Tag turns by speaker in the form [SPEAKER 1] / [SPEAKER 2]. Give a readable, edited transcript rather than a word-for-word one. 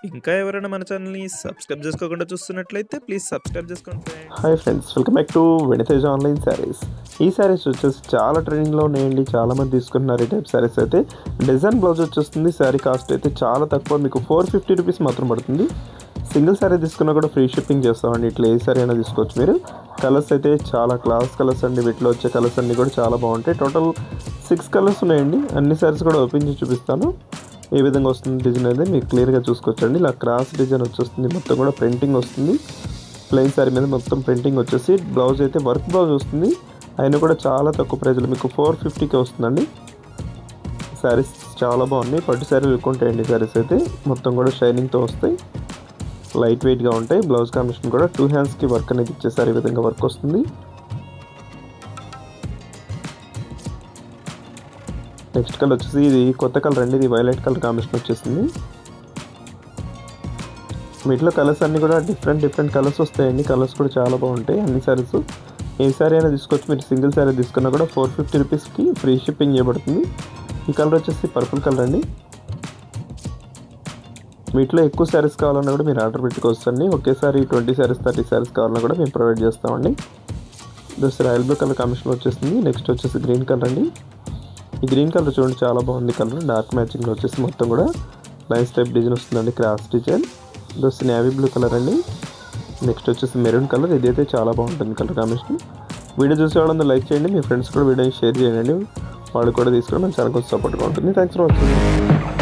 [SPEAKER 1] ఇంకా ఎవరైనా మన ఛానల్‌ని సబ్స్క్రైబ్ చేసుకోకుండా చూస్తున్నట్లయితే ప్లీజ్ సబ్స్క్రైబ్ చేసుకోండి friends.
[SPEAKER 2] Hi friends, welcome back to వెనితేజ్ online saris. ఈ శారీస్ వచ్చేసి చాలా ట్రెండింగ్లో ఉన్నాయండి. చాలామంది తీసుకుంటున్నారు ఈ టైప్ శారీస్ అయితే. డిజైన్ బ్లౌజ్ వచ్చేస్తుంది. శారీ కాస్ట్ అయితే చాలా తక్కువ, మీకు 450 రూపీస్ మాత్రం పడుతుంది. సింగిల్ శారీ తీసుకున్నా కూడా ఫ్రీ షిప్పింగ్ చేస్తామండి. ఇట్లా ఏ శారీ అయినా తీసుకోవచ్చు మీరు. కలర్స్ అయితే చాలా క్లాస్ కలర్స్ అండి. వీటిలో వచ్చే కలర్స్ అన్నీ కూడా చాలా బాగుంటాయి. టోటల్ 6 కలర్స్ ఉన్నాయండి. అన్ని శారీస్ కూడా ఓపెన్ చేసి చూపిస్తాను. ఏ విధంగా వస్తుంది డిజైన్ అనేది మీకు క్లియర్గా చూసుకోవచ్చండి. ఇలా క్రాస్ డిజైన్ వచ్చేస్తుంది, మొత్తం కూడా ప్రింటింగ్ వస్తుంది. ప్లెయిన్ శారీ మీద మొత్తం ప్రింటింగ్ వచ్చేసి బ్లౌజ్ అయితే వర్క్ బ్లౌజ్ వస్తుంది. అయినా కూడా చాలా తక్కువ ప్రైజ్లో మీకు 450కి వస్తుందండి. శారీస్ చాలా బాగున్నాయి. పట్టు శారీలు ఎక్కుంటాయండి. శారీస్ అయితే మొత్తం కూడా షైనింగ్తో వస్తాయి, లైట్ వెయిట్గా ఉంటాయి. బ్లౌజ్ కాంబినేషన్ కూడా 2 హ్యాండ్స్కి వర్క్ అనేది ఇచ్చేసారు. ఈ విధంగా వర్క్ వస్తుంది. నెక్స్ట్ కలర్ వచ్చేసి ఇది కొత్త కలర్ అండి. ఇది వైలెట్ కలర్ కాంబినేషన్ వచ్చేసింది. వీటిలో కలర్స్ అన్నీ కూడా డిఫరెంట్ కలర్స్ వస్తాయండి. కలర్స్ కూడా చాలా బాగుంటాయి. అన్ని శారీస్ ఏ శారీ అయినా తీసుకోవచ్చు. మీరు సింగిల్ శారీ తీసుకున్నా కూడా 450 రూపీస్కి ఫ్రీ షిప్పింగ్ చేయబడుతుంది. ఈ కలర్ వచ్చేసి పర్పుల్ కలర్ అండి. వీటిలో ఎక్కువ శారీస్ కావాలన్నా కూడా మీరు ఆర్డర్ పెట్టుకోవచ్చు అండి. ఒకేసారి 20 శారీస్ 30 శారీస్ కావాలన్నా కూడా మేము ప్రొవైడ్ చేస్తామండి. Those royal blue colour combination వచ్చేసింది. నెక్స్ట్ వచ్చేసి గ్రీన్ కలర్ అండి. ఈ గ్రీన్ కలర్ చూడండి, చాలా బాగుంది కలర్. డార్క్ మ్యాచింగ్లో వచ్చేసి మొత్తం కూడా లైన్స్ టైప్ డిజైన్ వస్తుందండి, cross design. Those navy blue colour అండి. నెక్స్ట్ వచ్చేసి మెరూన్ కలర్. ఇదైతే చాలా బాగుంటుంది కలర్ కాంబినేషన్. వీడియో చూసే వాళ్ళందరూ లైక్ చేయండి. మీ ఫ్రెండ్స్ కూడా వీడియోని షేర్ చేయండి. వాళ్ళు కూడా తీసుకొని మన ఛానల్ కొంచెం సపోర్ట్గా ఉంటుంది. Thanks for watching.